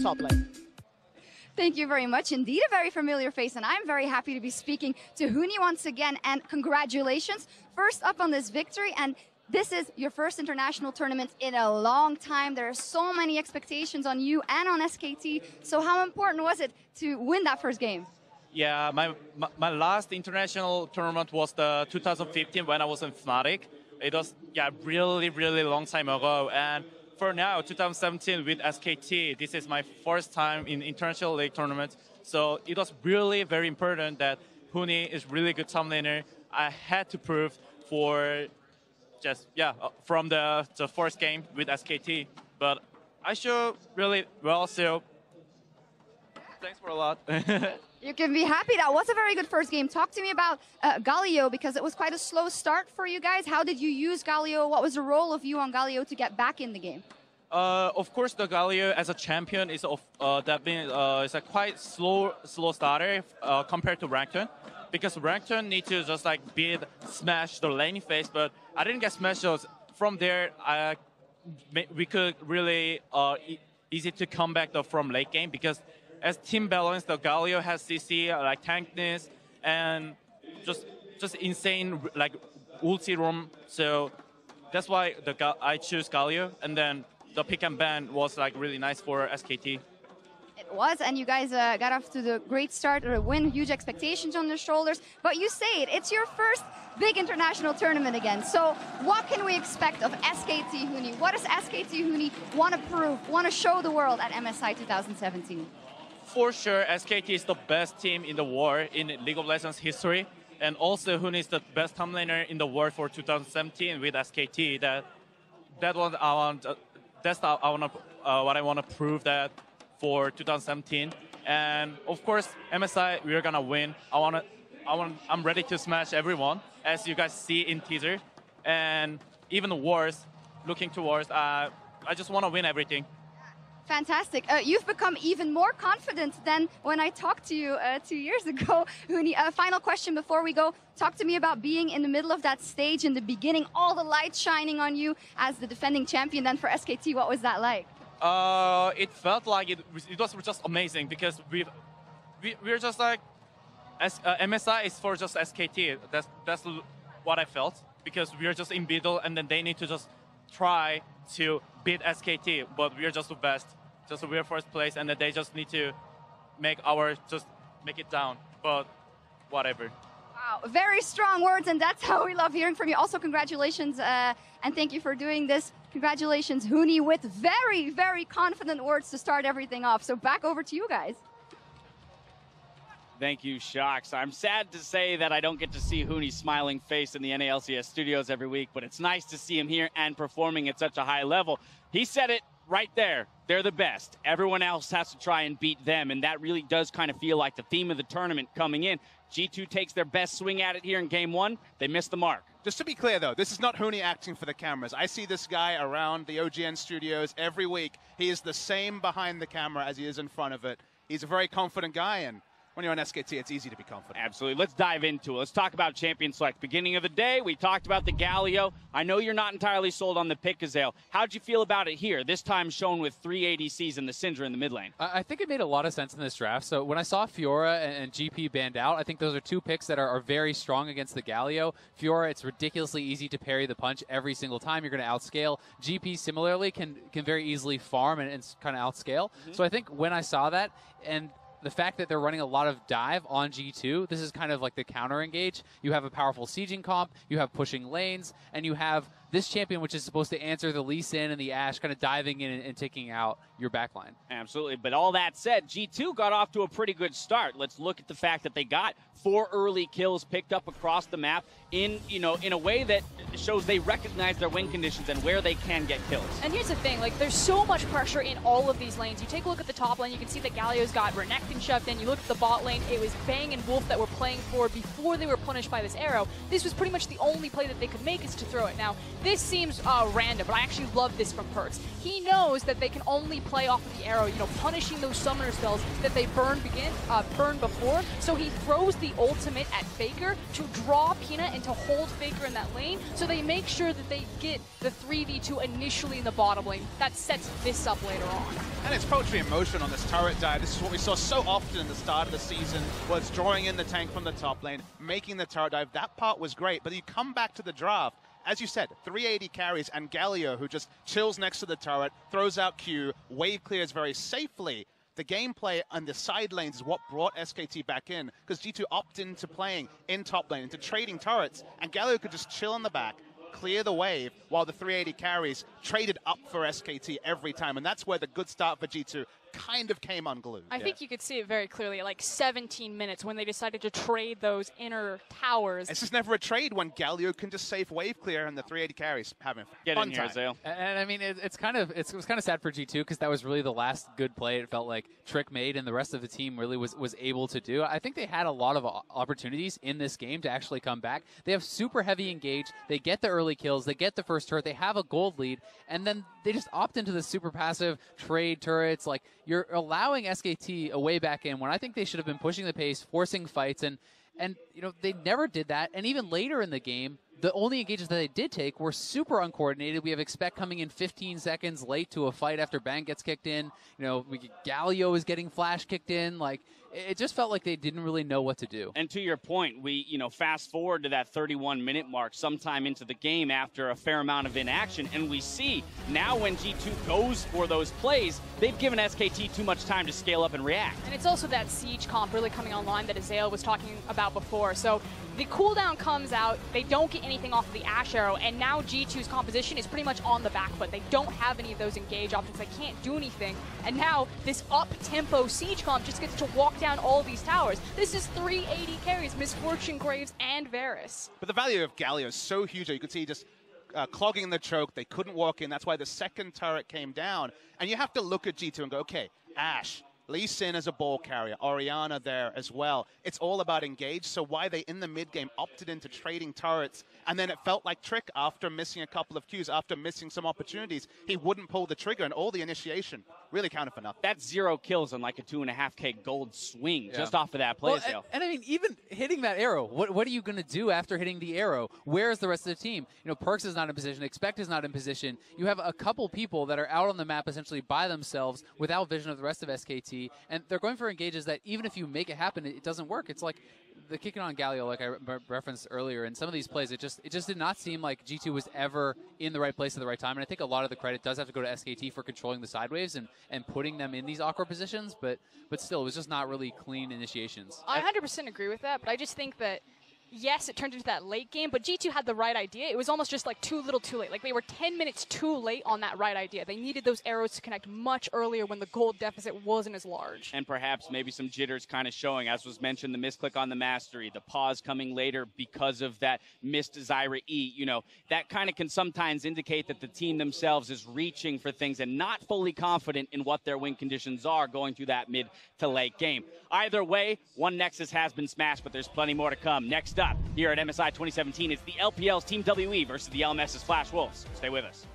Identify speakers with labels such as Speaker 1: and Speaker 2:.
Speaker 1: top lane.
Speaker 2: Thank you very much. Indeed, a very familiar face, and I'm very happy to be speaking to Huni once again, and congratulations. First up on this victory, and this is your first international tournament in a long time. There are so many expectations on you and on SKT, so how important was it to win that first game?
Speaker 3: Yeah, my last international tournament was the 2015 when I was in Fnatic. It was really long time ago, and for now, 2017 with SKT, this is my first time in international league tournament. So it was really very important that Huni is really good top laner. I had to prove for from the first game with SKT, but I showed really well. So thanks for a lot.
Speaker 2: You can be happy. That was a very good first game. Talk to me about Galio, because it was quite a slow start for you guys. How did you use Galio? What was the role of you on Galio to get back in the game?
Speaker 3: Of course, the Galio as a champion is is a quite slow starter compared to Renekton, because Renekton needs to just like smash the laning phase, but I didn't get smashed. From there, we could really easy to come back from late game, because as team balance, the Galio has CC, like tankness, and just insane like ulti roam. So that's why I choose Galio, and then the pick and ban was like really nice for SKT.
Speaker 2: It was, and you guys got off to the great start, or a win, huge expectations on your shoulders. But you say it's your first big international tournament again. So what can we expect of SKT Huni? What does SKT Huni want to prove, want to show the world at MSI 2017?
Speaker 3: For sure, SKT is the best team in the world in League of Legends history, and also Huni is the best top laner in the world for 2017 with SKT. That's what I want to prove that for 2017. And of course, MSI, we're gonna win. I'm ready to smash everyone, as you guys see in teaser. And even worse, looking towards, I just want to win everything.
Speaker 2: Fantastic. You've become even more confident than when I talked to you 2 years ago. Huni, final question before we go. Talk to me about being in the middle of that stage in the beginning, all the lights shining on you as the defending champion. Then for SKT, what was that like?
Speaker 3: It felt like it was just amazing, because we're just like, MSI is for just SKT. That's what I felt, because we're just in middle, and then they need to just try to beat SKT, but we're just the best. Just we're first place, and then they just need to make it down. But whatever.
Speaker 2: Wow, very strong words, and that's how we love hearing from you. Also, congratulations, and thank you for doing this. Congratulations, Huni, with very, very confident words to start everything off. So back over to you guys.
Speaker 4: Thank you, Shox. I'm sad to say that I don't get to see Huni's smiling face in the NALCS studios every week, but it's nice to see him here and performing at such a high level. He said it right there. They're the best. Everyone else has to try and beat them, and that really does kind of feel like the theme of the tournament coming in. G2 takes their best swing at it here in Game 1. They missed the mark.
Speaker 1: Just to be clear, though, this is not Huni acting for the cameras. I see this guy around the OGN studios every week. He is the same behind the camera as he is in front of it. He's a very confident guy, and when you're on SKT, it's easy to be confident.
Speaker 4: Absolutely. Let's dive into it. Let's talk about Champion Select. Beginning of the day, we talked about the Galio. I know you're not entirely sold on the PerkZ. How'd you feel about it here? This time shown with 3 ADCs and the Syndra in the mid lane.
Speaker 5: I think it made a lot of sense in this draft. So when I saw Fiora and GP banned out, I think those are two picks that are very strong against the Galio. Fiora, it's ridiculously easy to parry the punch every single time. You're going to outscale. GP, similarly, can very easily farm and kind of outscale. So I think when I saw that, and the fact that they're running a lot of dive on G2, this is kind of like the counter engage. You have a powerful sieging comp, you have pushing lanes, and you have this champion which is supposed to answer the Lee Sin and the Ashe, kind of diving in and taking out your backline.
Speaker 4: Absolutely. But all that said, G2 got off to a pretty good start. Let's look at the fact that they got 4 early kills picked up across the map in a way that shows they recognize their win conditions and where they can get kills.
Speaker 6: And here's the thing, like, there's so much pressure in all of these lanes. You take a look at the top lane, you can see that Galio's got Renekton shoved in. You look at the bot lane, it was Bang and Wolf that were playing playing for before they were punished by this arrow, this was pretty much the only play that they could make is to throw it. Now, this seems random, but I actually love this from PerkZ. He knows that they can only play off of the arrow, you know, punishing those summoner spells that they burned before. So he throws the ultimate at Faker to draw Peanut and to hold Faker in that lane, so they make sure that they get the 3v2 initially in the bottom lane. That sets this up later on.
Speaker 1: And it's poetry in motion on this turret dive. This is what we saw so often in the start of the season, was drawing in the tank from the top lane, making the turret dive. That part was great, but you come back to the draft, as you said, 380 carries, and Galio, who just chills next to the turret, throws out Q, wave clears very safely. The gameplay on the side lanes is what brought SKT back in, because G2 opted into playing in top lane, into trading turrets, and Galio could just chill in the back, clear the wave, while the 380 carries traded up for SKT every time, and that's where the good start for G2 kind of came unglued.
Speaker 6: I think you could see it very clearly at like 17 minutes when they decided to trade those inner towers.
Speaker 1: It's just never a trade when Galio can just save wave clear and the 380 carries having
Speaker 4: Get
Speaker 1: fun
Speaker 4: in here,
Speaker 1: time.
Speaker 4: Zale.
Speaker 5: And I mean, it was kind of sad for G2 because that was really the last good play it felt like Trick made and the rest of the team really was able to do. I think they had a lot of opportunities in this game to actually come back. They have super heavy engage. They get the early kills. They get the first turret. They have a gold lead. And then they just opt into the super passive trade turrets. Like, you're allowing SKT a way back in when I think they should have been pushing the pace, forcing fights, and you know, they never did that. And even later in the game, the only engages that they did take were super uncoordinated. We have Expect coming in 15 seconds late to a fight after Bang gets kicked in. You know, Galio is getting flash kicked in. Like, it just felt like they didn't really know what to do.
Speaker 4: And to your point, we, fast forward to that 31-minute mark sometime into the game after a fair amount of inaction, and we see now when G2 goes for those plays, they've given SKT too much time to scale up and react.
Speaker 6: And it's also that siege comp really coming online that Azale was talking about before. So the cooldown comes out, they don't get anything off of the Ashe arrow, and now G2's composition is pretty much on the back foot. They don't have any of those engage options. They can't do anything. And now this up-tempo siege comp just gets to walk down all these towers. This is 380 carries, Misfortune, Graves, and Varus.
Speaker 1: But the value of Galio is so huge that you could see just clogging the choke. They couldn't walk in. That's why the second turret came down. And you have to look at G2 and go, okay, Ashe, Lee Sin as a ball carrier, Orianna there as well. It's all about engage, so why they in the mid-game opted into trading turrets, and then it felt like Trick after missing a couple of Qs, after missing some opportunities, he wouldn't pull the trigger, and all the initiation really counted for nothing.
Speaker 4: That's 0 kills on like a 2.5K gold swing just off of that play,
Speaker 5: well, and I mean, even hitting that arrow, what are you going to do after hitting the arrow? Where's the rest of the team? You know, PerkZ is not in position, Expect is not in position. You have a couple people that are out on the map essentially by themselves without vision of the rest of SKT, and they're going for engages that even if you make it happen, it doesn't work. It's like the kicking on Galio, like I referenced earlier, in some of these plays, it just did not seem like G2 was ever in the right place at the right time. And I think a lot of the credit does have to go to SKT for controlling the side waves and putting them in these awkward positions. But still, it was just not really clean initiations.
Speaker 6: I 100% agree with that, but I just think that, yes, it turned into that late game, but G2 had the right idea. It was almost just like too little too late. Like, they were 10 minutes too late on that right idea. They needed those arrows to connect much earlier when the gold deficit wasn't as large.
Speaker 4: And perhaps maybe some jitters kind of showing, as was mentioned, the misclick on the mastery, the pause coming later because of that missed Zyra E. You know, that kind of can sometimes indicate that the team themselves is reaching for things and not fully confident in what their win conditions are going through that mid to late game. Either way, one Nexus has been smashed, but there's plenty more to come. Next up, here at MSI 2017, it's the LPL's Team WE versus the LMS's Flash Wolves. Stay with us.